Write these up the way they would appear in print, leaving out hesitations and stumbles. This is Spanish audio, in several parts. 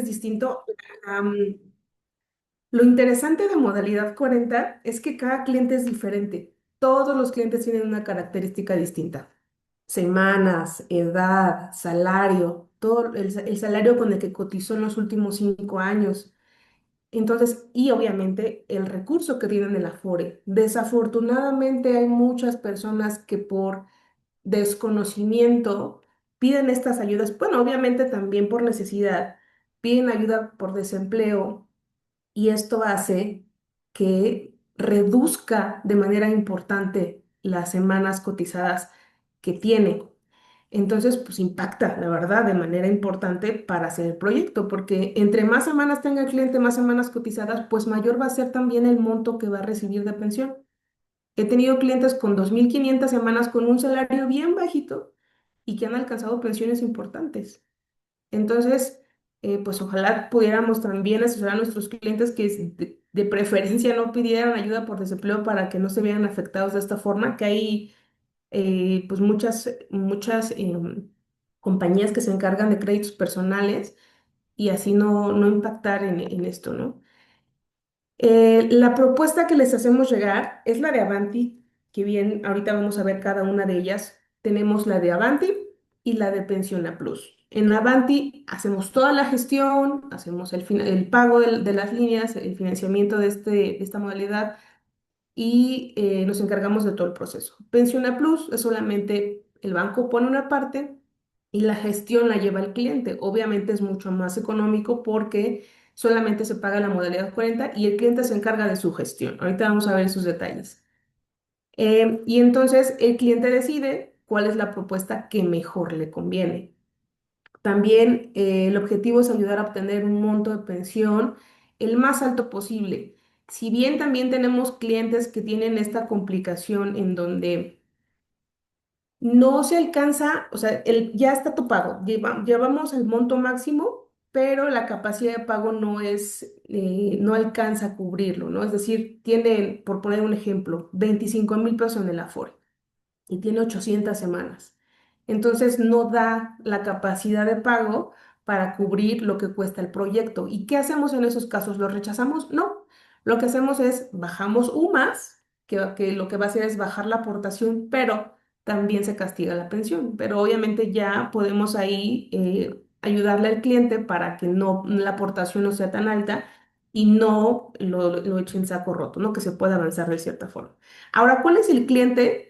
es distinto. Am, lo interesante de modalidad 40 es que cada cliente es diferente. Todos los clientes tienen una característica distinta. Semanas, edad, salario, todo el salario con el que cotizó en los últimos 5 años. Entonces, y obviamente el recurso que tienen el Afore. Desafortunadamente hay muchas personas que por desconocimiento piden estas ayudas. Bueno, obviamente también por necesidad, piden ayuda por desempleo y esto hace que reduzca de manera importante las semanas cotizadas que tiene. Entonces, pues impacta, la verdad, de manera importante para hacer el proyecto, porque entre más semanas tenga el cliente, más semanas cotizadas, pues mayor va a ser también el monto que va a recibir de pensión. He tenido clientes con 2.500 semanas con un salario bien bajito y que han alcanzado pensiones importantes. Entonces, pues ojalá pudiéramos también asesorar a nuestros clientes que de preferencia no pidieran ayuda por desempleo para que no se vean afectados de esta forma, que hay pues muchas compañías que se encargan de créditos personales y así no impactar en esto, ¿no? La propuesta que les hacemos llegar es la de Avanti, que bien, ahorita vamos a ver cada una de ellas. Tenemos la de Avanti y la de Pensiona Plus. En Avanti hacemos toda la gestión, hacemos el pago de las líneas, el financiamiento de esta modalidad y nos encargamos de todo el proceso. Pensiona Plus es solamente el banco pone una parte y la gestión la lleva el cliente. Obviamente es mucho más económico porque solamente se paga la modalidad 40 y el cliente se encarga de su gestión. Ahorita vamos a ver sus detalles. Y entonces el cliente decide cuál es la propuesta que mejor le conviene. También el objetivo es ayudar a obtener un monto de pensión el más alto posible. Si bien también tenemos clientes que tienen esta complicación en donde no se alcanza, o sea, ya está topado, llevamos el monto máximo, pero la capacidad de pago no alcanza a cubrirlo, ¿no? Es decir, tiene, por poner un ejemplo, 25.000 pesos en el Afore y tiene 800 semanas. Entonces no da la capacidad de pago para cubrir lo que cuesta el proyecto. ¿Y qué hacemos en esos casos? ¿Lo rechazamos? No. Lo que hacemos es bajamos UMAS, que lo que va a hacer es bajar la aportación, pero también se castiga la pensión. Pero obviamente ya podemos ahí ayudarle al cliente para que no la aportación no sea tan alta y no lo eche en saco roto, ¿no? Que se pueda avanzar de cierta forma. Ahora, ¿cuál es el cliente?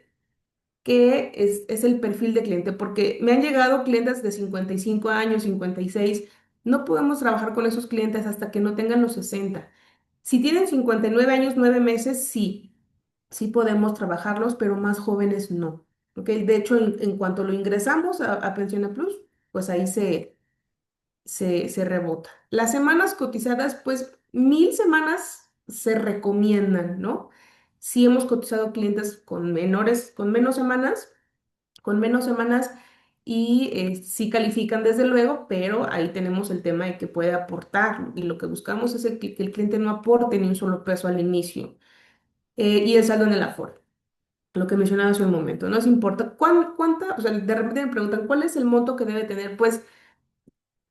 ¿Qué es el perfil de cliente? Porque me han llegado clientes de 55 años, 56. No podemos trabajar con esos clientes hasta que no tengan los 60. Si tienen 59 años, 9 meses, sí, sí podemos trabajarlos, pero más jóvenes no. ¿Ok? De hecho, en cuanto lo ingresamos a Pensión Plus, pues ahí se rebota. Las semanas cotizadas, pues 1.000 semanas se recomiendan, ¿no? Si hemos cotizado clientes con menos semanas y sí califican desde luego, pero ahí tenemos el tema de que puede aportar y lo que buscamos es que el cliente no aporte ni un solo peso al inicio. Y el saldo en el Afore, lo que mencionaba hace un momento, no nos importa cuánta, o sea, de repente me preguntan, ¿cuál es el monto que debe tener? Pues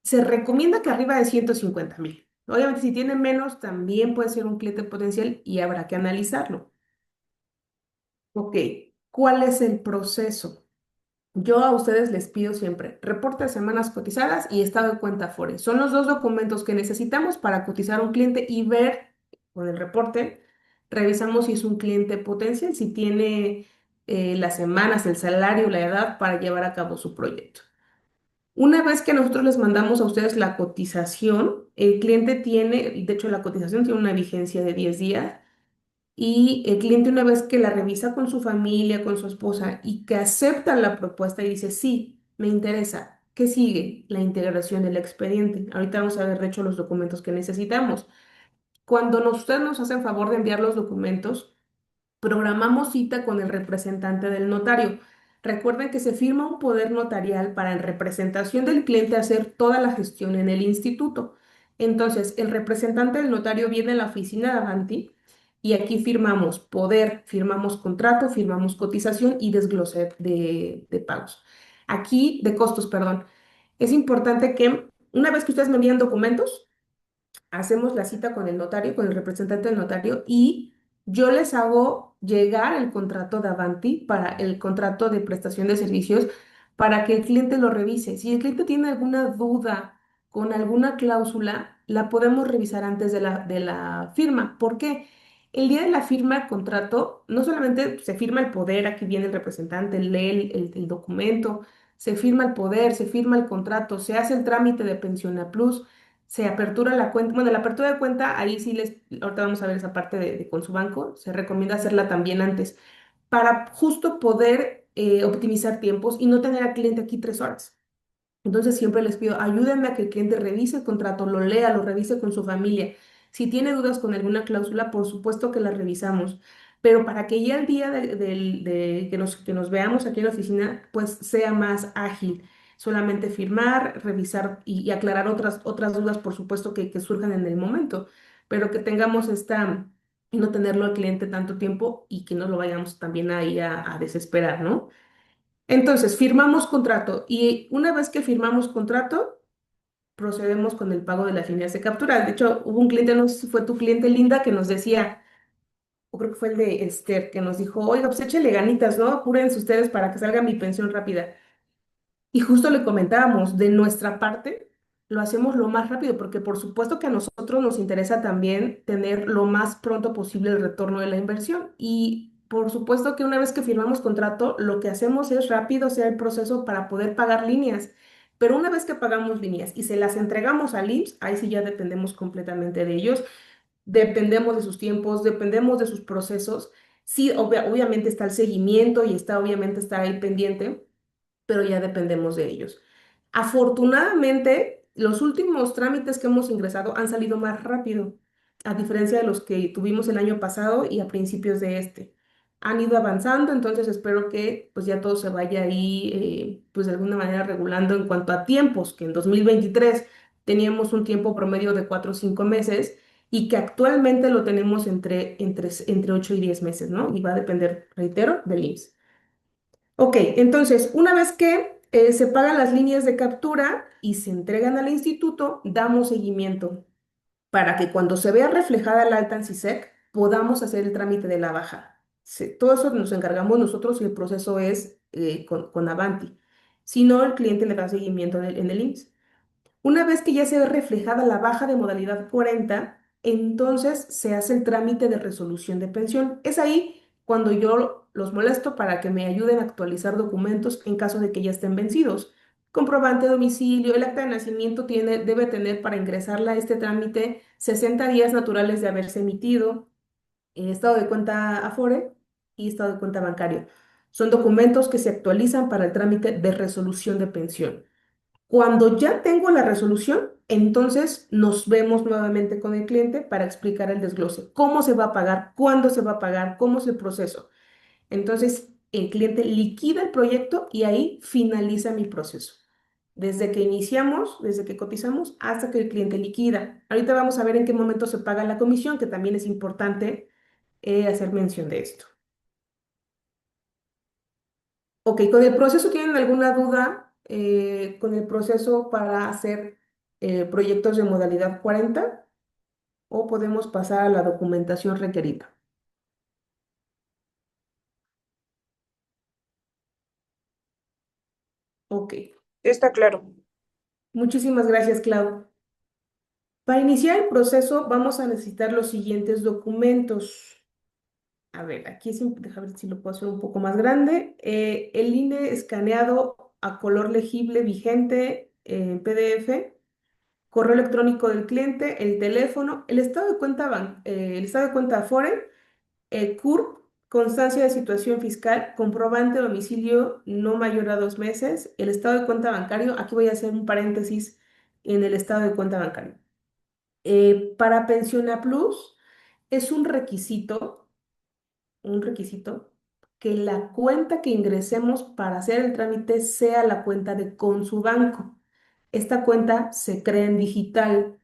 se recomienda que arriba de 150.000. Obviamente, si tiene menos, también puede ser un cliente potencial y habrá que analizarlo. Ok, ¿cuál es el proceso? Yo a ustedes les pido siempre reporte de semanas cotizadas y estado de cuenta Afore. Son los dos documentos que necesitamos para cotizar a un cliente y ver con el reporte, revisamos si es un cliente potencial, si tiene las semanas, el salario, la edad para llevar a cabo su proyecto. Una vez que nosotros les mandamos a ustedes la cotización, el cliente tiene, de hecho la cotización tiene una vigencia de 10 días y el cliente una vez que la revisa con su familia, con su esposa y que acepta la propuesta y dice, sí, me interesa, ¿qué sigue? La integración del expediente. Ahorita vamos a ver, de hecho, los documentos que necesitamos. Cuando ustedes nos hacen favor de enviar los documentos, programamos cita con el representante del notario. Recuerden que se firma un poder notarial para en representación del cliente hacer toda la gestión en el instituto. Entonces, el representante del notario viene a la oficina de Avanti y aquí firmamos poder, firmamos contrato, firmamos cotización y desglose de pagos. Aquí, de costos, perdón. Es importante que Una vez que ustedes me envían documentos, hacemos la cita con el notario, con el representante del notario, y yo les hago llegar el contrato de Avanti para el contrato de prestación de servicios para que el cliente lo revise. Si el cliente tiene alguna duda con alguna cláusula, la podemos revisar antes de la firma. ¿Por qué? El día de la firma del contrato, no solamente se firma el poder, aquí viene el representante, lee el documento, se firma el poder, se firma el contrato, se hace el trámite de Pensión a Plus, se apertura la cuenta. Bueno, la apertura de cuenta, ahí sí ahorita vamos a ver esa parte con su banco, se recomienda hacerla también antes, para justo poder optimizar tiempos y no tener al cliente aquí 3 horas. Entonces siempre les pido, ayúdenme a que el cliente revise el contrato, lo lea, lo revise con su familia. Si tiene dudas con alguna cláusula, por supuesto que la revisamos, pero para que ya el día que nos veamos aquí en la oficina, pues sea más ágil. Solamente firmar, revisar y aclarar otras dudas, por supuesto, que surjan en el momento, pero que tengamos y no tenerlo al cliente tanto tiempo y que no lo vayamos también ahí a desesperar, ¿no? Entonces, firmamos contrato y una vez que firmamos contrato, procedemos con el pago de las líneas de captura. De hecho, hubo un cliente, no sé si fue tu cliente Linda, que nos decía, o creo que fue el de Esther, que nos dijo, oiga, pues échele ganitas, ¿no? Apúrense ustedes para que salga mi pensión rápida. Y justo le comentábamos, de nuestra parte, lo hacemos lo más rápido, porque por supuesto que a nosotros nos interesa también tener lo más pronto posible el retorno de la inversión. Y por supuesto que una vez que firmamos contrato, lo que hacemos es rápido sea el proceso para poder pagar líneas. Pero una vez que pagamos líneas y se las entregamos al IMSS, ahí sí ya dependemos completamente de ellos, dependemos de sus tiempos, dependemos de sus procesos. Sí, obviamente está el seguimiento y está obviamente estar ahí pendiente, pero ya dependemos de ellos. Afortunadamente, los últimos trámites que hemos ingresado han salido más rápido, a diferencia de los que tuvimos el año pasado y a principios de este. Han ido avanzando, entonces espero que pues ya todo se vaya ahí pues de alguna manera regulando en cuanto a tiempos, que en 2023 teníamos un tiempo promedio de 4 o 5 meses y que actualmente lo tenemos entre 8 y 10 meses, ¿no? Y va a depender, reitero, del IMSS. Ok, entonces, una vez que se pagan las líneas de captura y se entregan al instituto, damos seguimiento para que cuando se vea reflejada la alta en CISEC, podamos hacer el trámite de la baja. Todo eso nos encargamos nosotros y el proceso es con Avanti. Si no, el cliente le da seguimiento en el IMSS. Una vez que ya se ve reflejada la baja de modalidad 40, entonces se hace el trámite de resolución de pensión. Es ahí cuando yo los molesto para que me ayuden a actualizar documentos en caso de que ya estén vencidos. Comprobante de domicilio, el acta de nacimiento debe tener para ingresarla a este trámite 60 días naturales de haberse emitido, estado de cuenta Afore y estado de cuenta bancario. Son documentos que se actualizan para el trámite de resolución de pensión. Cuando ya tengo la resolución, entonces nos vemos nuevamente con el cliente para explicar el desglose, cómo se va a pagar, cuándo se va a pagar, cómo es el proceso. Entonces, el cliente liquida el proyecto y ahí finaliza mi proceso. Desde que iniciamos, desde que cotizamos, hasta que el cliente liquida. Ahorita vamos a ver en qué momento se paga la comisión, que también es importante hacer mención de esto. Ok, ¿con el proceso tienen alguna duda con el proceso para hacer proyectos de modalidad 40 o podemos pasar a la documentación requerida? Ok, Está claro. muchísimas gracias, Clau. Para iniciar el proceso vamos a necesitar los siguientes documentos. A ver, aquí déjame ver si lo puedo hacer un poco más grande. El INE escaneado a color legible vigente en PDF, correo electrónico del cliente, el teléfono, el estado de cuenta Afore, el CURP, constancia de situación fiscal, comprobante de domicilio no mayor a 2 meses, el estado de cuenta bancario. Aquí voy a hacer un paréntesis en el estado de cuenta bancario. Para Pensiona Plus es un requisito que la cuenta que ingresemos para hacer el trámite sea la cuenta de Consubanco. Esta cuenta se crea en digital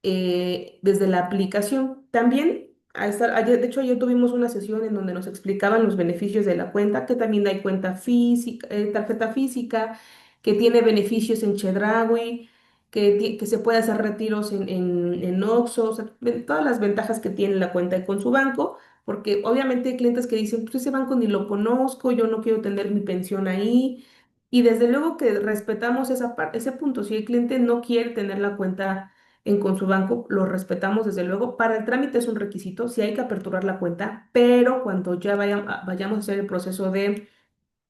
desde la aplicación. También, de hecho, ayer tuvimos una sesión en donde nos explicaban los beneficios de la cuenta, que también hay cuenta física, tarjeta física, que tiene beneficios en Chedraui. que se puede hacer retiros en Oxxo, o sea, todas las ventajas que tiene la cuenta con su banco, porque obviamente hay clientes que dicen, pues ese banco ni lo conozco, yo no quiero tener mi pensión ahí. Y desde luego que respetamos ese punto. Si el cliente no quiere tener la cuenta con su banco, lo respetamos desde luego. Para el trámite es un requisito, sí hay que aperturar la cuenta, pero cuando ya vayamos a hacer el proceso de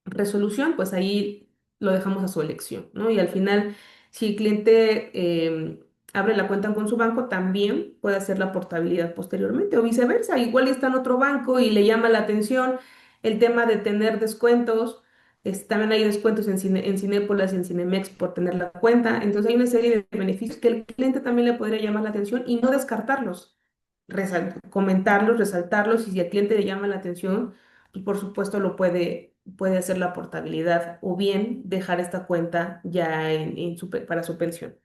resolución, pues ahí lo dejamos a su elección, ¿no? Y al final, si el cliente abre la cuenta con su banco, también puede hacer la portabilidad posteriormente o viceversa. Igual está en otro banco y le llama la atención el tema de tener descuentos. También hay descuentos en Cinépolis y en Cinemex por tener la cuenta. Entonces hay una serie de beneficios que el cliente también le podría llamar la atención y no descartarlos, comentarlos, resaltarlos y si al cliente le llama la atención, pues por supuesto puede hacer la portabilidad o bien dejar esta cuenta ya para su pensión.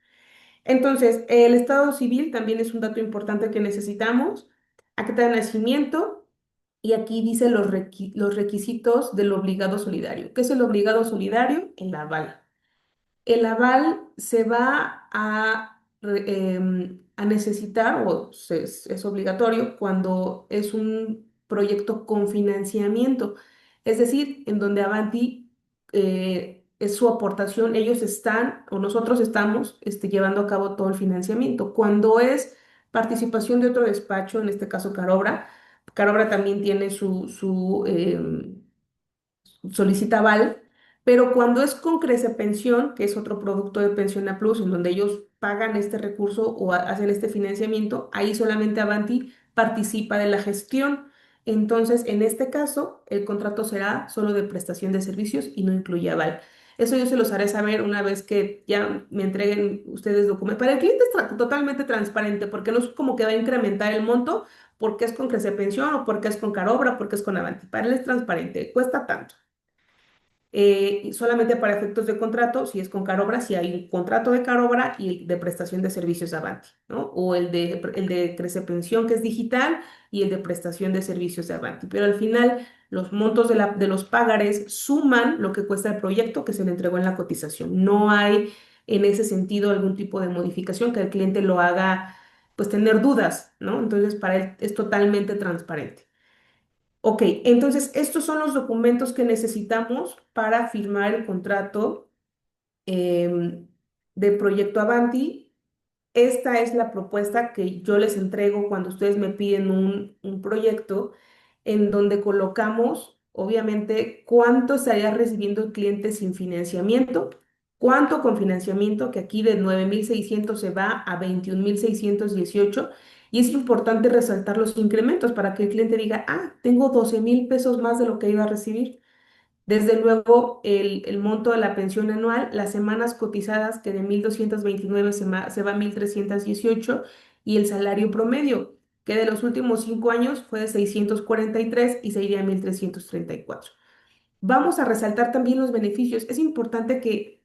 Entonces, el estado civil también es un dato importante que necesitamos. Acta de nacimiento y aquí dice los requisitos del obligado solidario. ¿Qué es el obligado solidario? El aval. El aval se va a necesitar o es obligatorio cuando es un proyecto con financiamiento, es decir, en donde Avanti es su aportación, ellos están o nosotros estamos llevando a cabo todo el financiamiento. Cuando es participación de otro despacho, en este caso Carobra, Carobra también tiene su solicita aval, pero cuando es con Crece Pensión, que es otro producto de Pensión a Plus, en donde ellos pagan este recurso o hacen este financiamiento, ahí solamente Avanti participa de la gestión. Entonces, en este caso, el contrato será solo de prestación de servicios y no incluye aval. Eso yo se los haré saber una vez que ya me entreguen ustedes documentos. Para el cliente es totalmente transparente porque no es como que va a incrementar el monto porque es con Crece Pensión o porque es con Carobra, porque es con Avanti. Para él es transparente, cuesta tanto y solamente para efectos de contrato, si es con Carobra, si hay un contrato de Carobra y el de prestación de servicios Avanti, ¿no? O el de Crece Pensión, que es digital, y el de prestación de servicios de Avanti. Pero al final, los montos de los págares suman lo que cuesta el proyecto que se le entregó en la cotización. No hay en ese sentido algún tipo de modificación que el cliente lo haga, pues tener dudas, ¿no? Entonces, para él es totalmente transparente. Ok, entonces estos son los documentos que necesitamos para firmar el contrato em, de Proyecto Avanti. Esta es la propuesta que yo les entrego cuando ustedes me piden un proyecto en donde colocamos, obviamente, cuánto estaría recibiendo el cliente sin financiamiento, cuánto con financiamiento, que aquí de 9.600 se va a 21.618. Y es importante resaltar los incrementos para que el cliente diga, ah, tengo 12.000 pesos más de lo que iba a recibir. Desde luego, el monto de la pensión anual, las semanas cotizadas, que de 1.229 se va a 1.318 y el salario promedio, que de los últimos 5 años fue de 643 y se iría a 1.334. Vamos a resaltar también los beneficios. Es importante que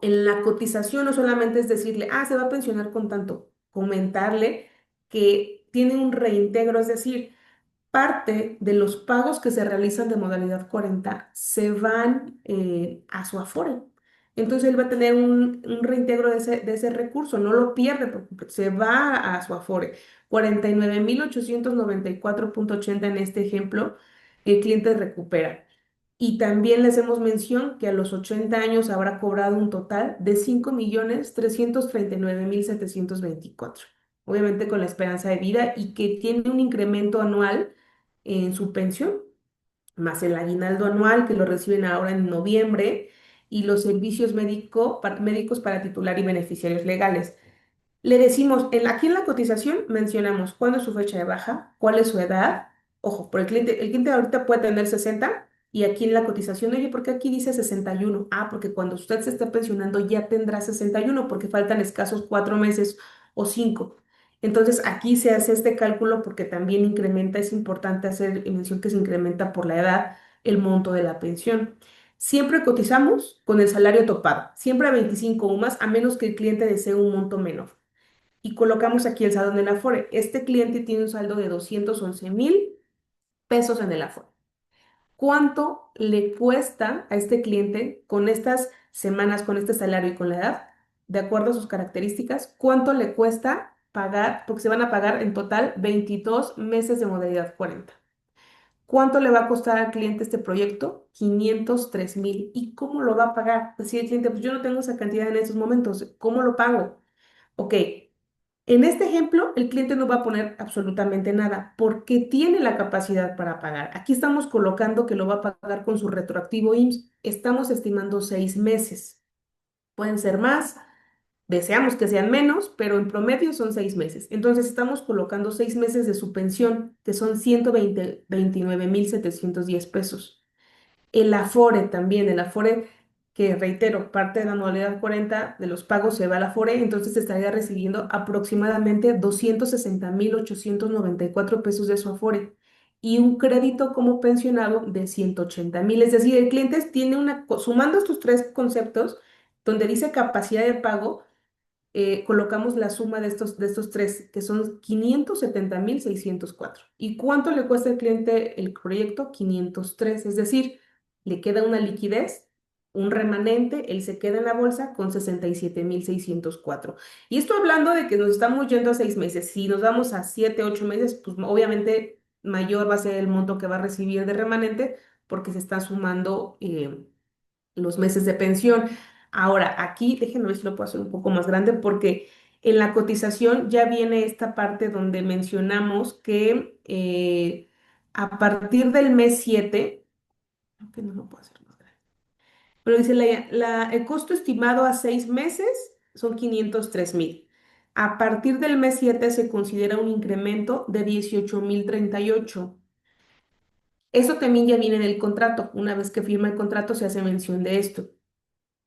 en la cotización no solamente es decirle, ah, se va a pensionar con tanto, comentarle que tiene un reintegro, es decir, parte de los pagos que se realizan de modalidad 40 se van a su Afore. Entonces él va a tener un reintegro de ese recurso, no lo pierde porque se va a su Afore. 49.894.80 en este ejemplo, el cliente recupera. Y también les hacemos mención que a los 80 años habrá cobrado un total de 5.339.724. Obviamente con la esperanza de vida y que tiene un incremento anual en su pensión, más el aguinaldo anual que lo reciben ahora en noviembre y los servicios médicos para titular y beneficiarios legales. Le decimos, aquí en la cotización mencionamos cuándo es su fecha de baja, cuál es su edad. Ojo, por el cliente ahorita puede tener 60 y aquí en la cotización, oye, ¿por qué aquí dice 61? Ah, porque cuando usted se está pensionando ya tendrá 61 porque faltan escasos 4 meses o 5. Entonces aquí se hace este cálculo porque también incrementa, es importante hacer mención que se incrementa por la edad el monto de la pensión. Siempre cotizamos con el salario topado, siempre a 25 o más, a menos que el cliente desee un monto menor y colocamos aquí el saldo en el Afore. Este cliente tiene un saldo de 211.000 pesos en el Afore. ¿Cuánto le cuesta a este cliente con estas semanas, con este salario y con la edad? de acuerdo a sus características, cuánto le cuesta pagar, porque se van a pagar en total 22 meses de modalidad 40. ¿Cuánto le va a costar al cliente este proyecto? 503,000. ¿Y cómo lo va a pagar? Decía el cliente, pues yo no tengo esa cantidad en estos momentos. ¿Cómo lo pago? Ok, en este ejemplo, el cliente no va a poner absolutamente nada porque tiene la capacidad para pagar. Aquí estamos colocando que lo va a pagar con su retroactivo IMSS. Estamos estimando 6 meses. Pueden ser más, deseamos que sean menos, pero en promedio son 6 meses. Entonces estamos colocando 6 meses de su pensión, que son 129,710 pesos. El Afore también, el Afore, que reitero, parte de la anualidad 40 de los pagos se va al Afore, entonces estaría recibiendo aproximadamente 260,894 pesos de su Afore y un crédito como pensionado de 180,000. Es decir, el cliente tiene sumando estos tres conceptos, donde dice capacidad de pago, colocamos la suma de estos tres, que son 570,604. ¿Y cuánto le cuesta al cliente el proyecto? 503, es decir, le queda una liquidez, un remanente, él se queda en la bolsa con 67,604. Y esto hablando de que nos estamos yendo a 6 meses. Si nos vamos a 7, 8 meses, pues obviamente mayor va a ser el monto que va a recibir de remanente porque se está sumando los meses de pensión. Ahora, aquí déjenme ver si lo puedo hacer un poco más grande porque en la cotización ya viene esta parte donde mencionamos que a partir del mes 7, que no lo puedo hacer más grande, pero dice el costo estimado a 6 meses son 503,000. A partir del mes 7 se considera un incremento de 18,038. Eso también ya viene del contrato. Una vez que firma el contrato se hace mención de esto,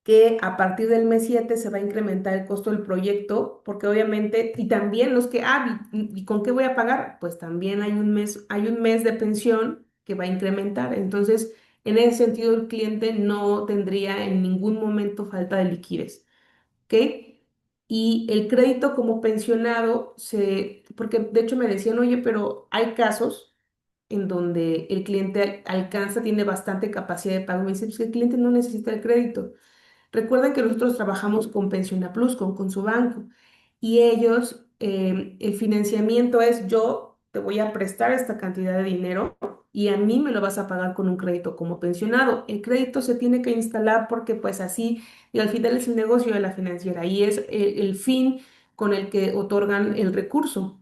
que a partir del mes 7 se va a incrementar el costo del proyecto, porque obviamente, y también los que, ¿y con qué voy a pagar? Pues también hay un mes de pensión que va a incrementar. Entonces, en ese sentido, el cliente no tendría en ningún momento falta de liquidez, ¿ok? Y el crédito como pensionado, porque de hecho me decían, oye, pero hay casos en donde el cliente alcanza, tiene bastante capacidad de pago. Me dice, pues el cliente no necesita el crédito. Recuerden que nosotros trabajamos con Pensiona Plus, con su banco, y ellos, el financiamiento es yo te voy a prestar esta cantidad de dinero y a mí me lo vas a pagar con un crédito como pensionado. El crédito se tiene que instalar porque pues así, y al final es el negocio de la financiera y es el fin con el que otorgan el recurso.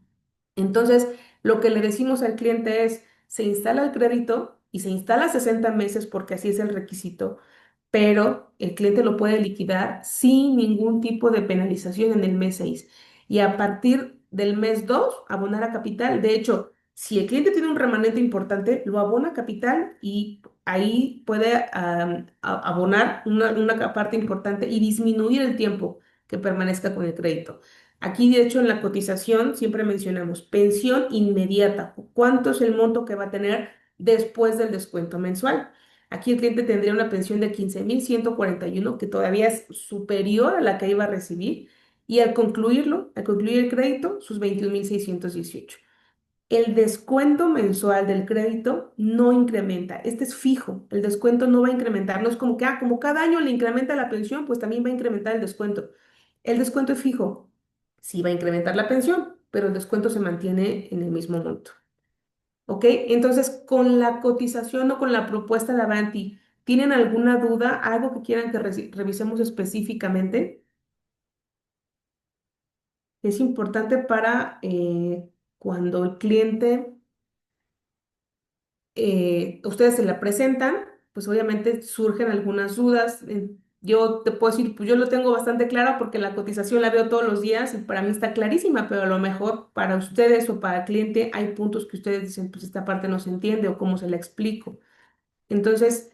Entonces, lo que le decimos al cliente es, se instala el crédito y se instala 60 meses porque así es el requisito, pero el cliente lo puede liquidar sin ningún tipo de penalización en el mes 6. Y a partir del mes 2 abonar a capital. De hecho, si el cliente tiene un remanente importante, lo abona a capital y ahí puede abonar una parte importante y disminuir el tiempo que permanezca con el crédito. Aquí, de hecho, en la cotización siempre mencionamos pensión inmediata. ¿Cuánto es el monto que va a tener después del descuento mensual? Aquí el cliente tendría una pensión de 15,141, que todavía es superior a la que iba a recibir, y al concluir el crédito, sus 21,618. El descuento mensual del crédito no incrementa, este es fijo, el descuento no va a incrementar, no es como que, como cada año le incrementa la pensión, pues también va a incrementar el descuento. El descuento es fijo, sí va a incrementar la pensión, pero el descuento se mantiene en el mismo monto. ¿Ok? Entonces, con la cotización o con la propuesta de Avanti, ¿tienen alguna duda, algo que quieran que revisemos específicamente? Es importante para cuando el cliente, ustedes se la presentan, pues obviamente surgen algunas dudas. Yo te puedo decir, pues yo lo tengo bastante claro porque la cotización la veo todos los días y para mí está clarísima, pero a lo mejor para ustedes o para el cliente hay puntos que ustedes dicen, pues esta parte no se entiende o cómo se la explico. Entonces,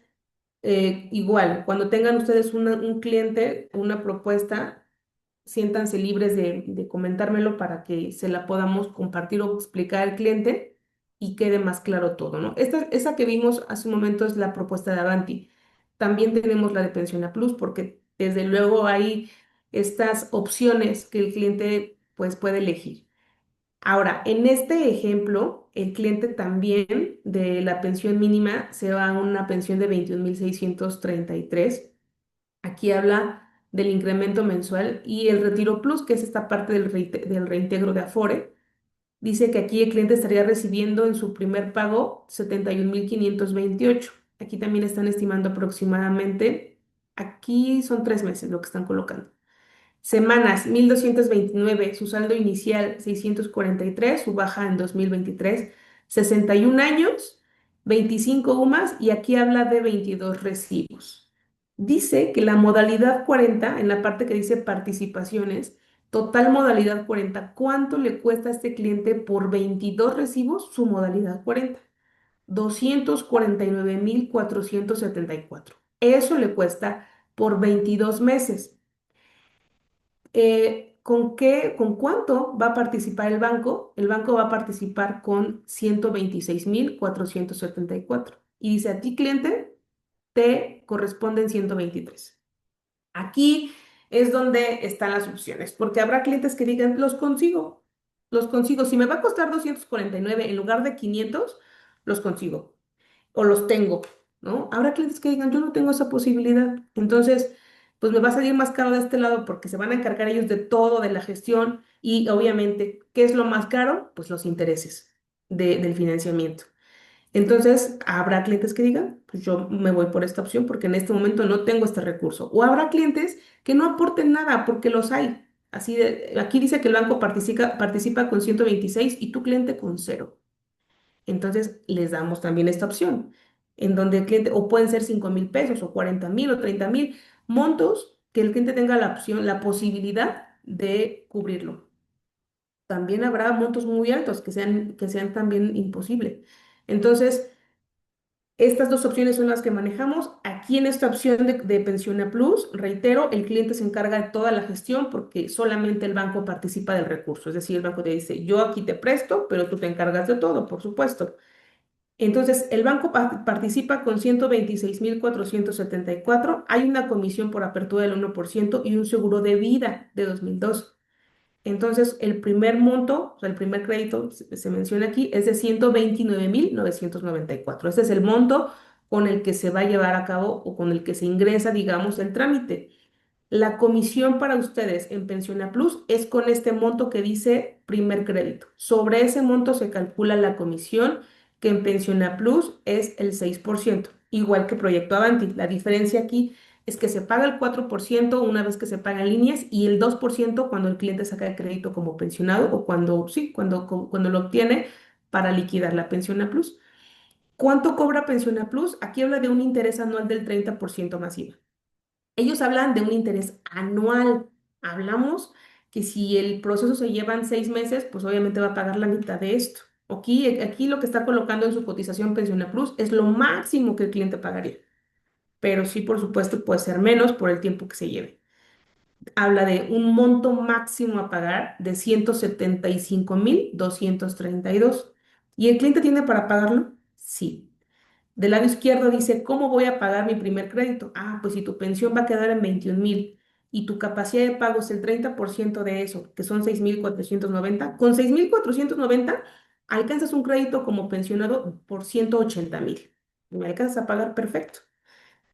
igual, cuando tengan ustedes un cliente, una propuesta, siéntanse libres de comentármelo para que se la podamos compartir o explicar al cliente y quede más claro todo, ¿no? Esa que vimos hace un momento es la propuesta de Avanti. También tenemos la de Pensiona Plus porque desde luego hay estas opciones que el cliente pues puede elegir. Ahora, en este ejemplo, el cliente también de la pensión mínima se va a una pensión de 21,633. Aquí habla del incremento mensual y el Retiro Plus, que es esta parte del reintegro de Afore. Dice que aquí el cliente estaría recibiendo en su primer pago 71,528. Aquí también están estimando aproximadamente, aquí son 3 meses lo que están colocando. Semanas, 1,229, su saldo inicial 643, su baja en 2023, 61 años, 25 UMAS y aquí habla de 22 recibos. Dice que la modalidad 40, en la parte que dice participaciones, total modalidad 40, ¿cuánto le cuesta a este cliente por 22 recibos su modalidad 40? 249,474. Eso le cuesta por 22 meses. ¿Con cuánto va a participar el banco? El banco va a participar con 126,474. Y dice, a ti, cliente, te corresponden 123. Aquí es donde están las opciones, porque habrá clientes que digan, los consigo. Si me va a costar 249 en lugar de 500, los consigo o los tengo, ¿no? Habrá clientes que digan, yo no tengo esa posibilidad. Entonces, pues me va a salir más caro de este lado porque se van a encargar ellos de todo, de la gestión y obviamente, ¿qué es lo más caro? Pues los intereses del financiamiento. Entonces, habrá clientes que digan, pues yo me voy por esta opción porque en este momento no tengo este recurso. O habrá clientes que no aporten nada porque los hay. Así de, aquí dice que el banco participa con 126 y tu cliente con cero. Entonces, les damos también esta opción, en donde el cliente, o pueden ser 5,000 pesos, o 40,000, o 30,000, montos que el cliente tenga la opción, la posibilidad de cubrirlo. También habrá montos muy altos que sean también imposible. Entonces, estas dos opciones son las que manejamos. Aquí en esta opción de Pensión a Plus, reitero, el cliente se encarga de toda la gestión porque solamente el banco participa del recurso. Es decir, el banco te dice, yo aquí te presto, pero tú te encargas de todo, por supuesto. Entonces, el banco participa con 126,474. Hay una comisión por apertura del 1% y un seguro de vida de 2002. Entonces, el primer monto, o sea, el primer crédito, se menciona aquí, es de 129,994. Ese es el monto con el que se va a llevar a cabo o con el que se ingresa, digamos, el trámite. La comisión para ustedes en Pensiona Plus es con este monto que dice primer crédito. Sobre ese monto se calcula la comisión, que en Pensiona Plus es el 6%, igual que Proyecto Avanti. La diferencia aquí es que se paga el 4% una vez que se pagan líneas y el 2% cuando el cliente saca el crédito como pensionado o cuando, sí, cuando lo obtiene para liquidar la Pensiona Plus. ¿Cuánto cobra Pensiona Plus? Aquí habla de un interés anual del 30% masivo. Ellos hablan de un interés anual. Hablamos que si el proceso se lleva en 6 meses, pues obviamente va a pagar la mitad de esto. Aquí lo que está colocando en su cotización Pensiona Plus es lo máximo que el cliente pagaría. Pero sí, por supuesto, puede ser menos por el tiempo que se lleve. Habla de un monto máximo a pagar de 175,232. ¿Y el cliente tiene para pagarlo? Sí. Del lado izquierdo dice, ¿cómo voy a pagar mi primer crédito? Ah, pues si tu pensión va a quedar en 21,000 y tu capacidad de pago es el 30% de eso, que son 6,490, con 6,490 alcanzas un crédito como pensionado por 180,000. Me alcanzas a pagar perfecto.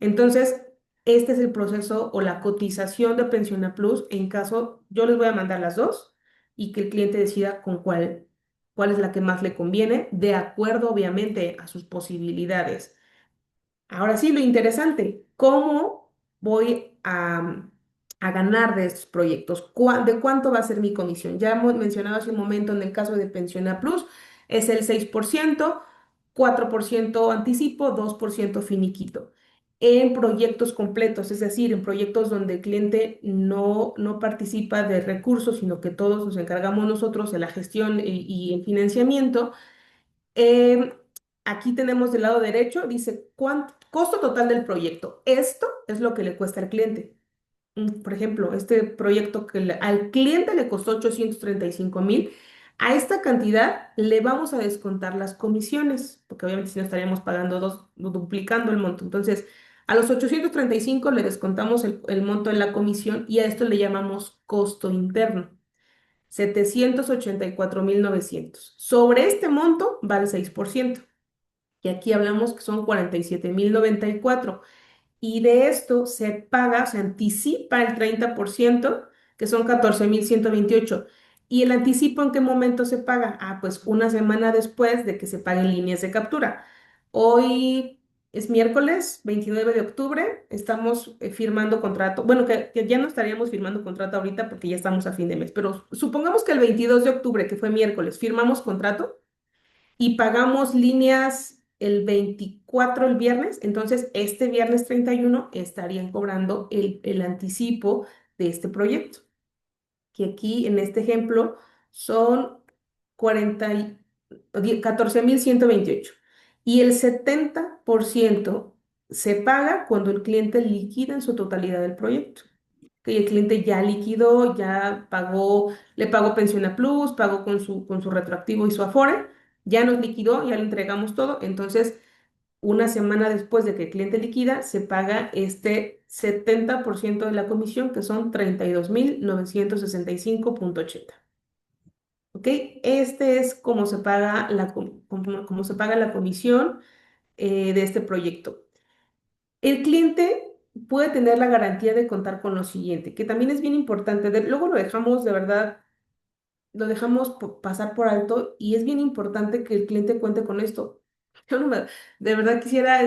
Entonces, este es el proceso o la cotización de Pensiona Plus en caso, yo les voy a mandar las dos y que el cliente decida con cuál es la que más le conviene, de acuerdo obviamente a sus posibilidades. Ahora sí, lo interesante, ¿cómo voy a ganar de estos proyectos? ¿De cuánto va a ser mi comisión? Ya hemos mencionado hace un momento en el caso de Pensiona Plus, es el 6%, 4% anticipo, 2% finiquito. En proyectos completos, es decir, en proyectos donde el cliente no participa de recursos, sino que todos nos encargamos nosotros de la gestión y el financiamiento. Em, Aquí tenemos del lado derecho, dice, costo total del proyecto. Esto es lo que le cuesta al cliente. Por ejemplo, este proyecto que al cliente le costó 835,000, a esta cantidad le vamos a descontar las comisiones, porque obviamente si no estaríamos pagando dos, duplicando el monto. Entonces, a los 835 le descontamos el monto de la comisión y a esto le llamamos costo interno. 784,900. Sobre este monto va el 6%. Y aquí hablamos que son 47,094. y de esto se paga, se anticipa el 30%, que son 14,128. ¿Y el anticipo en qué momento se paga? Ah, pues una semana después de que se paguen líneas de captura. Hoy es miércoles 29 de octubre, estamos firmando contrato. Bueno, que ya no estaríamos firmando contrato ahorita porque ya estamos a fin de mes, pero supongamos que el 22 de octubre, que fue miércoles, firmamos contrato y pagamos líneas el 24 el viernes, entonces este viernes 31 estarían cobrando el anticipo de este proyecto, que aquí en este ejemplo son 40 14,128. Y el 70% se paga cuando el cliente liquida en su totalidad el proyecto. Que el cliente ya liquidó, ya pagó, le pagó Pensión a Plus, pagó con su retroactivo y su Afore, ya nos liquidó, ya le entregamos todo. Entonces, una semana después de que el cliente liquida, se paga este 70% de la comisión, que son 32,965,80. ¿Ok? Este es cómo se paga cómo se paga la comisión de este proyecto. El cliente puede tener la garantía de contar con lo siguiente, que también es bien importante. Luego lo dejamos, de verdad, lo dejamos pasar por alto y es bien importante que el cliente cuente con esto. Yo no me- De verdad quisiera,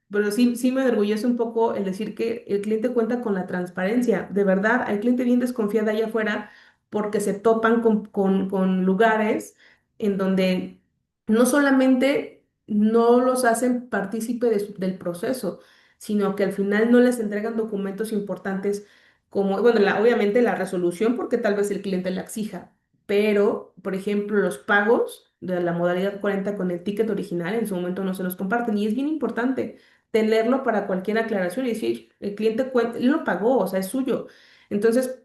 pero sí, sí me enorgullece un poco el decir que el cliente cuenta con la transparencia. De verdad, hay cliente bien desconfiada allá afuera porque se topan con lugares en donde no solamente no los hacen partícipe del proceso, sino que al final no les entregan documentos importantes como, bueno, obviamente la resolución, porque tal vez el cliente la exija, pero, por ejemplo, los pagos de la modalidad 40 con el ticket original en su momento no se los comparten y es bien importante tenerlo para cualquier aclaración y decir, el cliente cuenta, él lo pagó, o sea, es suyo. Entonces,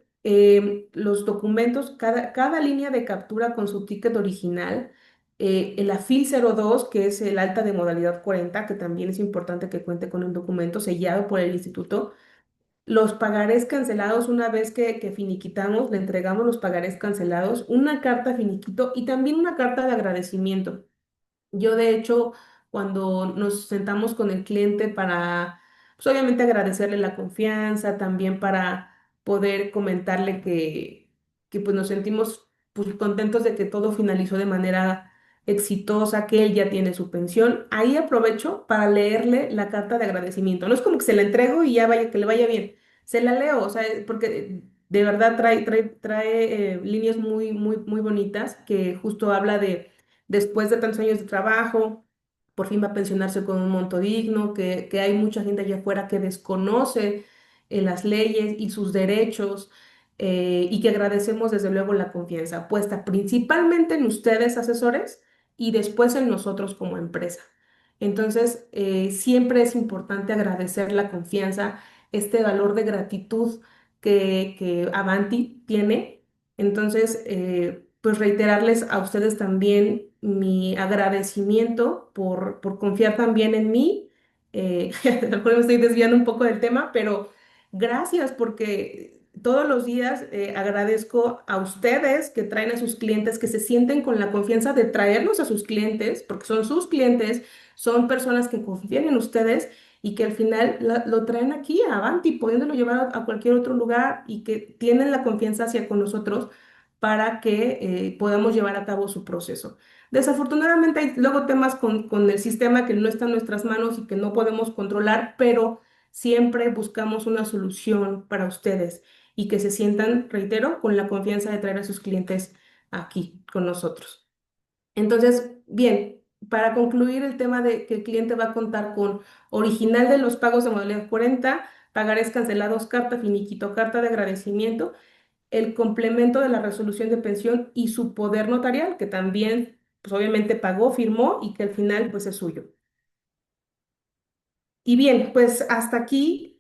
los documentos, cada línea de captura con su ticket original, el AFIL 02, que es el alta de modalidad 40, que también es importante que cuente con un documento sellado por el instituto, los pagarés cancelados, una vez que finiquitamos, le entregamos los pagarés cancelados, una carta finiquito y también una carta de agradecimiento. Yo, de hecho, cuando nos sentamos con el cliente para, pues obviamente agradecerle la confianza, también para poder comentarle que pues nos sentimos pues, contentos de que todo finalizó de manera exitosa, que él ya tiene su pensión, ahí aprovecho para leerle la carta de agradecimiento. No es como que se la entrego y ya vaya, que le vaya bien. Se la leo, o sea, porque de verdad trae líneas muy, muy, muy bonitas que justo habla de después de tantos años de trabajo, por fin va a pensionarse con un monto digno, que hay mucha gente allá afuera que desconoce las leyes y sus derechos, y que agradecemos desde luego la confianza puesta principalmente en ustedes, asesores, y después en nosotros como empresa. Entonces, siempre es importante agradecer la confianza, este valor de gratitud que Avanti tiene. Entonces, pues reiterarles a ustedes también mi agradecimiento por confiar también en mí. A lo mejor me estoy desviando un poco del tema, pero gracias porque todos los días agradezco a ustedes que traen a sus clientes, que se sienten con la confianza de traerlos a sus clientes, porque son sus clientes, son personas que confían en ustedes y que al final lo traen aquí a Avanti, pudiéndolo llevar a cualquier otro lugar y que tienen la confianza hacia con nosotros para que podamos llevar a cabo su proceso. Desafortunadamente hay luego temas con el sistema que no está en nuestras manos y que no podemos controlar, pero siempre buscamos una solución para ustedes y que se sientan, reitero, con la confianza de traer a sus clientes aquí con nosotros. Entonces, bien, para concluir el tema de que el cliente va a contar con original de los pagos de modalidad 40, pagarés cancelados, carta finiquito, carta de agradecimiento, el complemento de la resolución de pensión y su poder notarial, que también, pues obviamente pagó, firmó y que al final, pues es suyo. Y bien, pues hasta aquí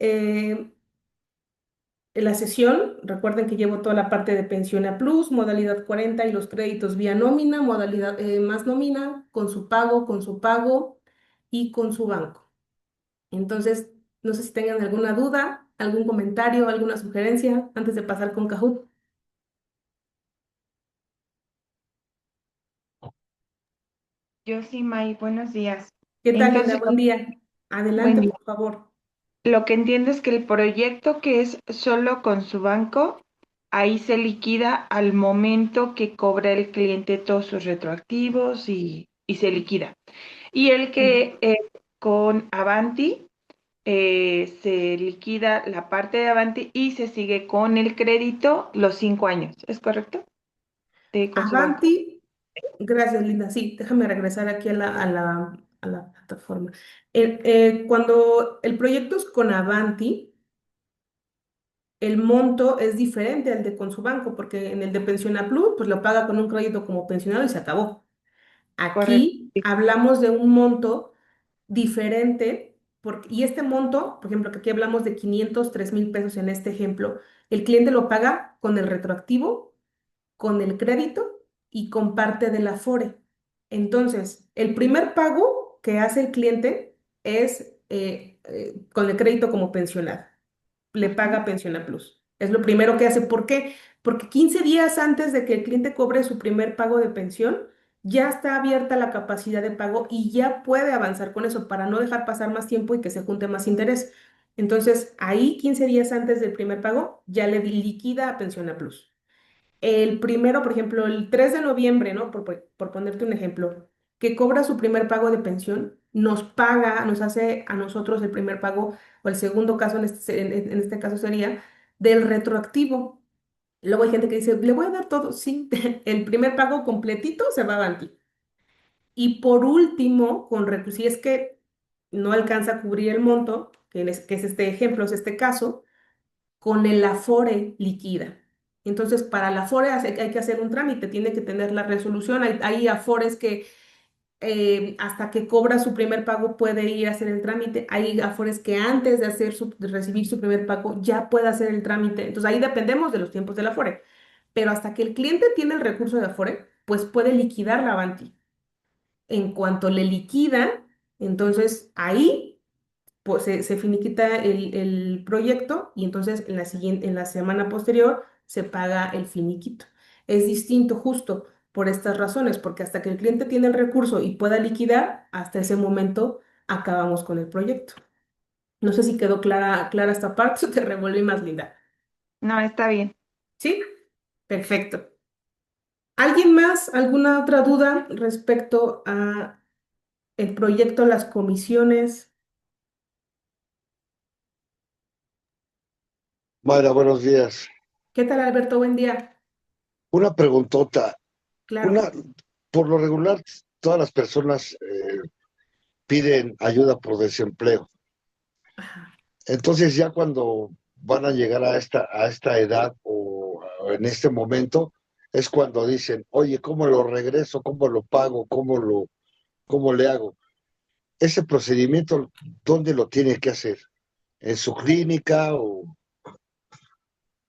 la sesión. Recuerden que llevo toda la parte de pensión a plus, modalidad 40 y los créditos vía nómina, modalidad más nómina, con su pago y con su banco. Entonces, no sé si tengan alguna duda, algún comentario, alguna sugerencia antes de pasar con Kahoot. Yo sí, May, buenos días. ¿Qué tal, Linda? Entonces, Buen día. buen Adelante, día. por favor. Lo que entiendo es que el proyecto que es solo con su banco, ahí se liquida al momento que cobra el cliente todos sus retroactivos y se liquida. Y el que con Avanti se liquida la parte de Avanti y se sigue con el crédito los 5 años, ¿es correcto? Con su banco. Avanti, gracias Linda. Sí, déjame regresar aquí a la plataforma. Cuando el proyecto es con Avanti, el monto es diferente al de con su banco, porque en el de Pensiona Plus, pues lo paga con un crédito como pensionado y se acabó. Correcto. Aquí hablamos de un monto diferente, y este monto, por ejemplo, que aquí hablamos de 503,000 pesos en este ejemplo, el cliente lo paga con el retroactivo, con el crédito y con parte del Afore. Entonces, el primer pago que hace el cliente es con el crédito como pensionado. Le Ujú. paga Pensiona Plus. Es lo primero que hace. ¿Por qué? Porque 15 días antes de que el cliente cobre su primer pago de pensión, ya está abierta la capacidad de pago y ya puede avanzar con eso para no dejar pasar más tiempo y que se junte más interés. Entonces, ahí 15 días antes del primer pago, ya le liquida a Pensiona Plus. El primero, por ejemplo, el 3 de noviembre, ¿no? Por ponerte un ejemplo, que cobra su primer pago de pensión, nos paga, nos hace a nosotros el primer pago, o el segundo caso en este caso sería del retroactivo. Luego hay gente que dice, le voy a dar todo, sí, el primer pago completito se va a Banti. Y por último, si es que no alcanza a cubrir el monto, que es este ejemplo, es este caso, con el Afore liquida. Entonces, para el Afore hay que hacer un trámite, tiene que tener la resolución. Hay Afores que hasta que cobra su primer pago puede ir a hacer el trámite. Hay Afores que antes de recibir su primer pago ya puede hacer el trámite. Entonces, ahí dependemos de los tiempos del Afore. Pero hasta que el cliente tiene el recurso de Afore, pues puede liquidar la Avanti. En cuanto le liquida, entonces ahí pues se finiquita el proyecto y entonces en la semana posterior se paga el finiquito. Es distinto justo por estas razones, porque hasta que el cliente tiene el recurso y pueda liquidar, hasta ese momento acabamos con el proyecto. No sé si quedó clara esta parte o te revolví más linda. No, está bien. ¿Sí? Perfecto. ¿Alguien más? ¿Alguna otra duda respecto a el proyecto, las comisiones? Mayra, buenos días. ¿Qué tal, Alberto? Buen día. Una preguntota. Claro. Una, por lo regular, todas las personas piden ayuda por desempleo. Ajá. Entonces, ya cuando van a llegar a esta edad o en este momento, es cuando dicen, oye, ¿cómo lo regreso? ¿Cómo lo pago? ¿Cómo le hago? Ese procedimiento, ¿dónde lo tiene que hacer? ¿En su clínica o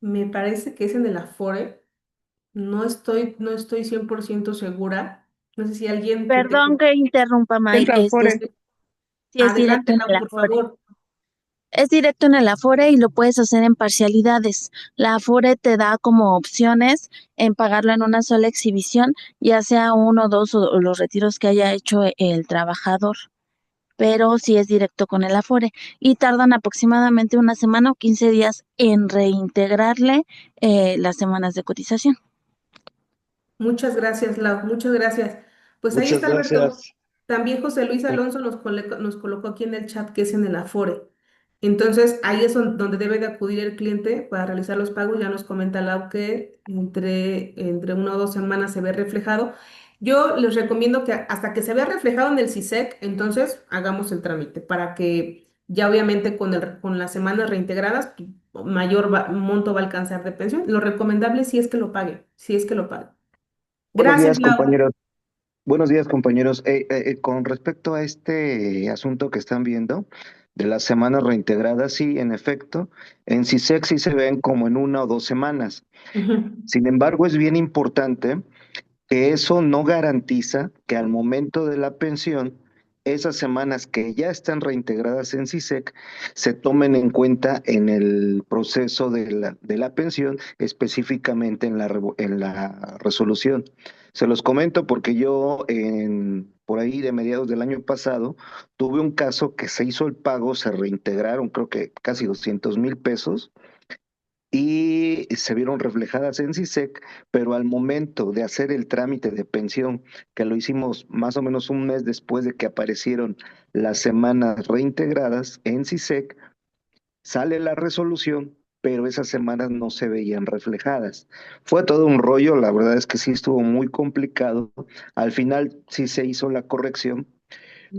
Me parece que es en el Afore. No estoy 100% segura. No sé si alguien que te... Perdón que interrumpa, May, Centro Afore. sí es Adelante, directo en Lau, el por Afore. favor. Es directo en el Afore y lo puedes hacer en parcialidades. La Afore te da como opciones en pagarlo en una sola exhibición, ya sea uno, dos o los retiros que haya hecho el trabajador, pero sí es directo con el Afore y tardan aproximadamente una semana o 15 días en reintegrarle las semanas de cotización. Muchas gracias, Lau, muchas gracias. Pues ahí muchas está, Alberto. gracias? También José Luis Alonso nos colocó aquí en el chat que es en el Afore. Entonces, ahí es donde debe de acudir el cliente para realizar los pagos. Ya nos comenta Lau que entre 1 o 2 semanas se ve reflejado. Yo les recomiendo que hasta que se vea reflejado en el CISEC, entonces hagamos el trámite para que ya obviamente con las semanas reintegradas, mayor monto va a alcanzar de pensión. Lo recomendable sí es que lo pague, si es que lo pague. Buenos Gracias, días, Lau. compañeros. Buenos días, compañeros. Con respecto a este asunto que están viendo de las semanas reintegradas, sí, en efecto, en CISEC sí se ven como en 1 o 2 semanas. Ujú. Sin embargo, es bien importante que eso no garantiza que al momento de la pensión esas semanas que ya están reintegradas en CISEC se tomen en cuenta en el proceso de la pensión, específicamente en en la resolución. Se los comento porque yo por ahí de mediados del año pasado tuve un caso que se hizo el pago, se reintegraron creo que casi 200,000 pesos y se vieron reflejadas en CISEC, pero al momento de hacer el trámite de pensión, que lo hicimos más o menos un mes después de que aparecieron las semanas reintegradas en CISEC, sale la resolución, pero esas semanas no se veían reflejadas. Fue todo un rollo, la verdad es que sí estuvo muy complicado. Al final sí se hizo la corrección,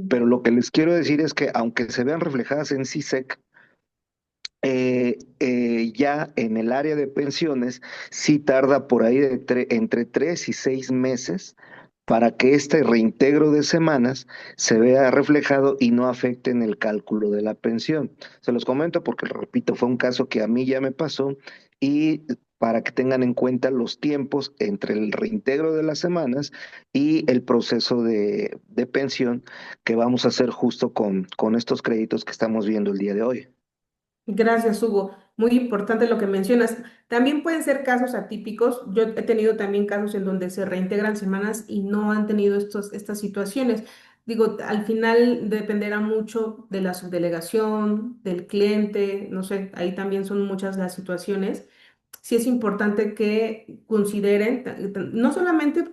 pero lo que les quiero decir es que aunque se vean reflejadas en CISEC, ya en el área de pensiones sí tarda por ahí entre 3 y 6 meses para que este reintegro de semanas se vea reflejado y no afecte en el cálculo de la pensión. Se los comento porque, repito, fue un caso que a mí ya me pasó y para que tengan en cuenta los tiempos entre el reintegro de las semanas y el proceso de pensión que vamos a hacer justo con estos créditos que estamos viendo el día de hoy. Gracias, Hugo. Muy importante lo que mencionas. También pueden ser casos atípicos. Yo he tenido también casos en donde se reintegran semanas y no han tenido estas situaciones. Digo, al final dependerá mucho de la subdelegación, del cliente, no sé, ahí también son muchas las situaciones. Sí es importante que consideren, no solamente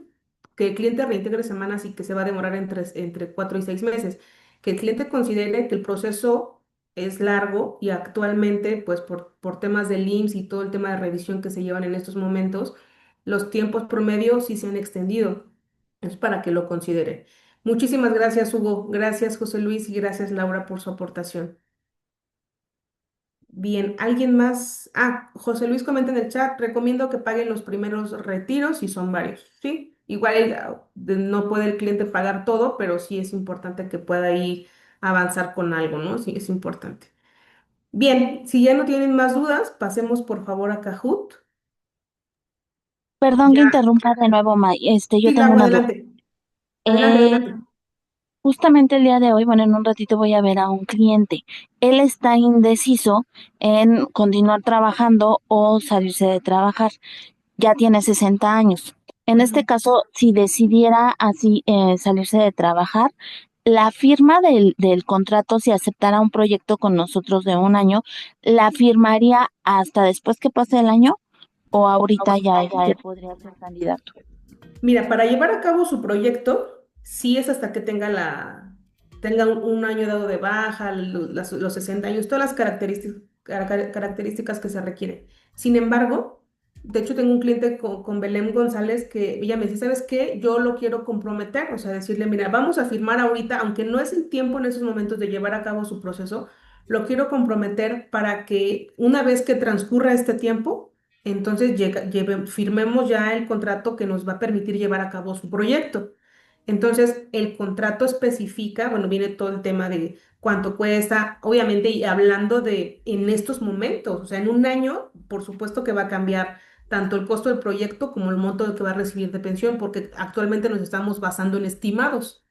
que el cliente reintegre semanas y que se va a demorar entre 4 y 6 meses, que el cliente considere que el proceso es largo y actualmente, pues por temas del IMSS y todo el tema de revisión que se llevan en estos momentos, los tiempos promedio sí se han extendido. Es para que lo consideren. Muchísimas gracias, Hugo. Gracias, José Luis, y gracias, Laura, por su aportación. Bien, ¿alguien más? Ah, José Luis comenta en el chat, recomiendo que paguen los primeros retiros si son varios, ¿sí? Igual no puede el cliente pagar todo, pero sí es importante que pueda ahí avanzar con algo, ¿no? Sí, es importante. Bien, si ya no tienen más dudas, pasemos por favor a Kahoot. Perdón que Ya, interrumpa de nuevo, May. Yo sí, tengo Laura, una duda. adelante. Adelante, Eh, adelante. Justamente el día de hoy, bueno, en un ratito voy a ver a un cliente. Él está indeciso en continuar trabajando o salirse de trabajar. Ya tiene 60 años. En este Ujú. caso, si decidiera así salirse de trabajar, la firma del contrato, si aceptara un proyecto con nosotros de un año, ¿la firmaría hasta después que pase el año o ahorita ya él podría ser candidato? Mira, para llevar a cabo su proyecto, sí es hasta que tenga un año dado de baja, los 60 años, todas las características que se requieren. Sin embargo, de hecho tengo un cliente con Belén González que ella me dice, ¿sabes qué? Yo lo quiero comprometer, o sea, decirle, mira, vamos a firmar ahorita, aunque no es el tiempo en esos momentos de llevar a cabo su proceso, lo quiero comprometer para que una vez que transcurra este tiempo, entonces firmemos ya el contrato que nos va a permitir llevar a cabo su proyecto. Entonces, el contrato especifica, bueno, viene todo el tema de cuánto cuesta, obviamente, y hablando de en estos momentos, o sea, en un año, por supuesto que va a cambiar tanto el costo del proyecto como el monto que va a recibir de pensión, porque actualmente nos estamos basando en estimados.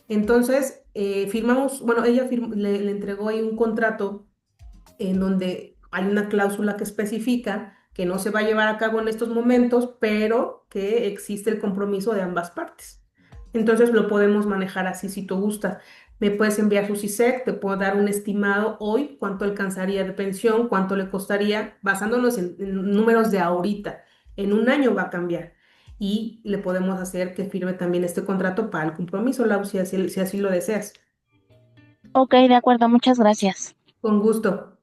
Entonces, firmamos, bueno, ella le entregó ahí un contrato en donde hay una cláusula que especifica que no se va a llevar a cabo en estos momentos, pero que existe el compromiso de ambas partes. Entonces lo podemos manejar así si tú gustas. Me puedes enviar su CISEC, te puedo dar un estimado hoy, cuánto alcanzaría de pensión, cuánto le costaría, basándonos en números de ahorita. En un año va a cambiar. Y le podemos hacer que firme también este contrato para el compromiso, Lau, si así lo deseas. Ok, de acuerdo, muchas gracias. Con gusto.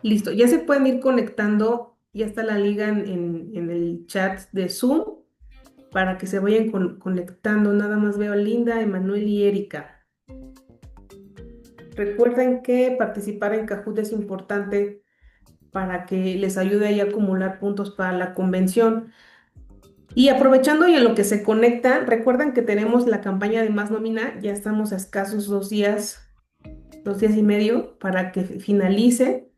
Listo, ya se pueden ir conectando, ya está la liga en el chat de Zoom para que se vayan conectando. Nada más veo a Linda, Emanuel y Erika. Recuerden que participar en Kahoot es importante para que les ayude ahí a acumular puntos para la convención. Y aprovechando y en lo que se conecta, recuerden que tenemos la campaña de Más Nómina, ya estamos a escasos 2 días y medio para que finalice.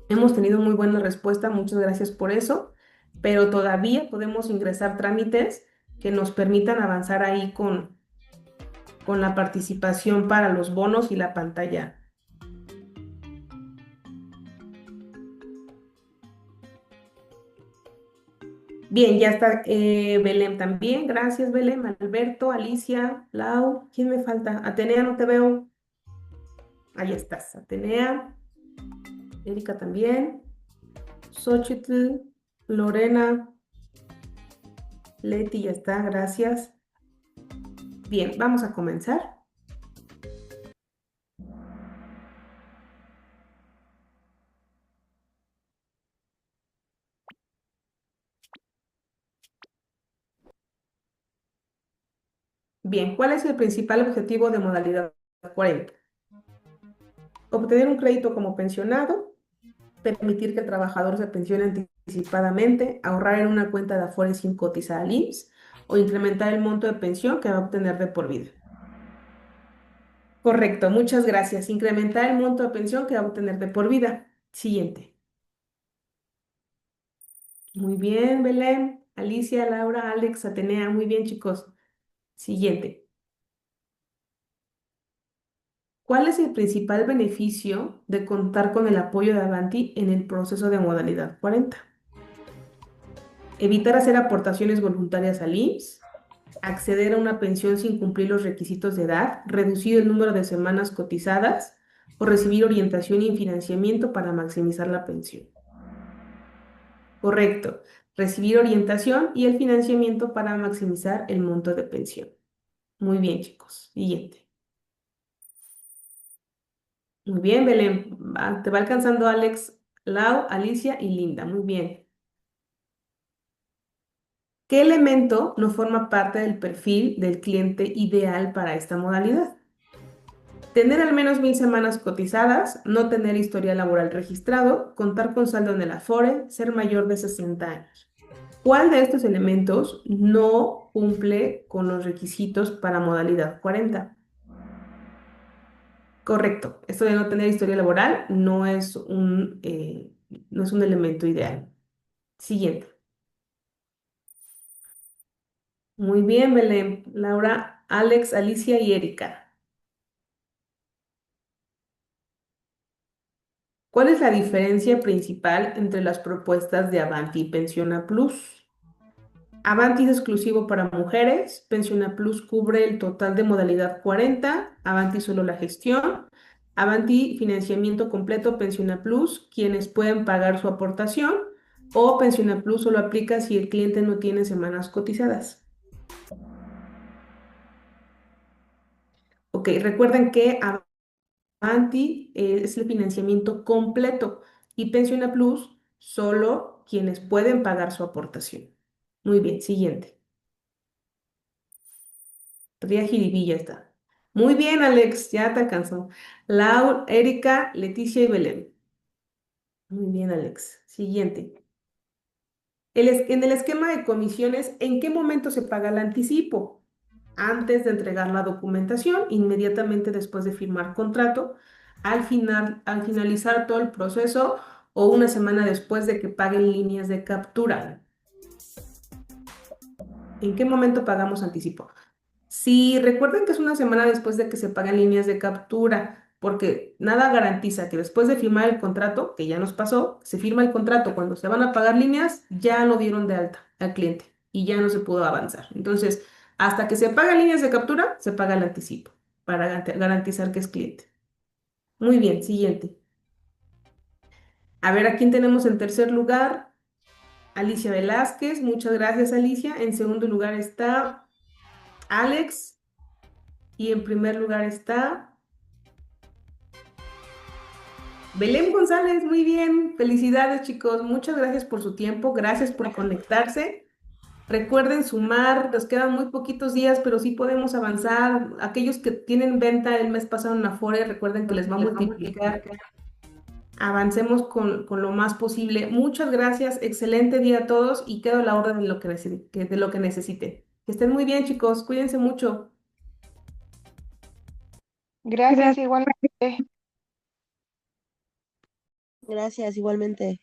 Hemos tenido muy buena respuesta, muchas gracias por eso, pero todavía podemos ingresar trámites que nos permitan avanzar ahí con la participación para los bonos y la pantalla. Bien, ya está Belén también. Gracias, Belén. Alberto, Alicia, Lau. ¿Quién me falta? Atenea, no te veo. Ahí estás, Atenea. Erika también. Xochitl, Lorena, Leti, ya está, gracias. Bien, vamos a comenzar. Bien, ¿cuál es el principal objetivo de modalidad 40? Obtener un crédito como pensionado, permitir que el trabajador se pensione anticipadamente, ahorrar en una cuenta de Afore sin cotizar al IMSS o incrementar el monto de pensión que va a obtener de por vida. Correcto, muchas gracias. Incrementar el monto de pensión que va a obtener de por vida. Siguiente. Muy bien, Belén, Alicia, Laura, Alex, Atenea. Muy bien, chicos. Siguiente. ¿Cuál es el principal beneficio de contar con el apoyo de Avanti en el proceso de modalidad 40? Evitar hacer aportaciones voluntarias al IMSS, acceder a una pensión sin cumplir los requisitos de edad, reducir el número de semanas cotizadas o recibir orientación y financiamiento para maximizar la pensión. Correcto. Recibir orientación y el financiamiento para maximizar el monto de pensión. Muy bien, chicos. Siguiente. Muy bien, Belén. Te va alcanzando Alex, Lau, Alicia y Linda. Muy bien. ¿Qué elemento no forma parte del perfil del cliente ideal para esta modalidad? Tener al menos 1000 semanas cotizadas, no tener historial laboral registrado, contar con saldo en el Afore, ser mayor de 60 años. ¿Cuál de estos elementos no cumple con los requisitos para modalidad 40? Correcto. Esto de no tener historia laboral no es un elemento ideal. Siguiente. Muy bien, Belén, Laura, Alex, Alicia y Erika. ¿Cuál es la diferencia principal entre las propuestas de Avanti y Pensiona Plus? Avanti es exclusivo para mujeres, Pensiona Plus cubre el total de modalidad 40, Avanti solo la gestión, Avanti financiamiento completo, Pensiona Plus, quienes pueden pagar su aportación, o Pensiona Plus solo aplica si el cliente no tiene semanas cotizadas. Ok, recuerden que Avanti es el financiamiento completo y Pensiona Plus solo quienes pueden pagar su aportación. Muy bien, siguiente. Ría Jiribilla está. Muy bien, Alex, ya te alcanzó. Lau, Erika, Leticia y Belén. Muy bien, Alex. Siguiente. En el esquema de comisiones, ¿en qué momento se paga el anticipo? Antes de entregar la documentación, inmediatamente después de firmar contrato, al finalizar todo el proceso o una semana después de que paguen líneas de captura. ¿En qué momento pagamos anticipo? Si recuerden que es una semana después de que se pagan líneas de captura, porque nada garantiza que después de firmar el contrato, que ya nos pasó, se firma el contrato, cuando se van a pagar líneas, ya lo dieron de alta al cliente y ya no se pudo avanzar. Entonces, hasta que se pagan líneas de captura, se paga el anticipo para garantizar que es cliente. Muy bien, siguiente. A ver, ¿a quién tenemos en tercer lugar? Alicia Velázquez, muchas gracias, Alicia. En segundo lugar está Alex y en primer lugar está Belén González. Muy bien. Felicidades, chicos. Muchas gracias por su tiempo. Gracias por conectarse. Recuerden sumar, nos quedan muy poquitos días, pero sí podemos avanzar. Aquellos que tienen venta el mes pasado en Afore, recuerden que les va a multiplicar. Avancemos con lo más posible. Muchas gracias. Excelente día a todos y quedo a la orden de lo que necesiten. Que estén muy bien, chicos. Cuídense mucho. Gracias, igualmente. Gracias, igualmente.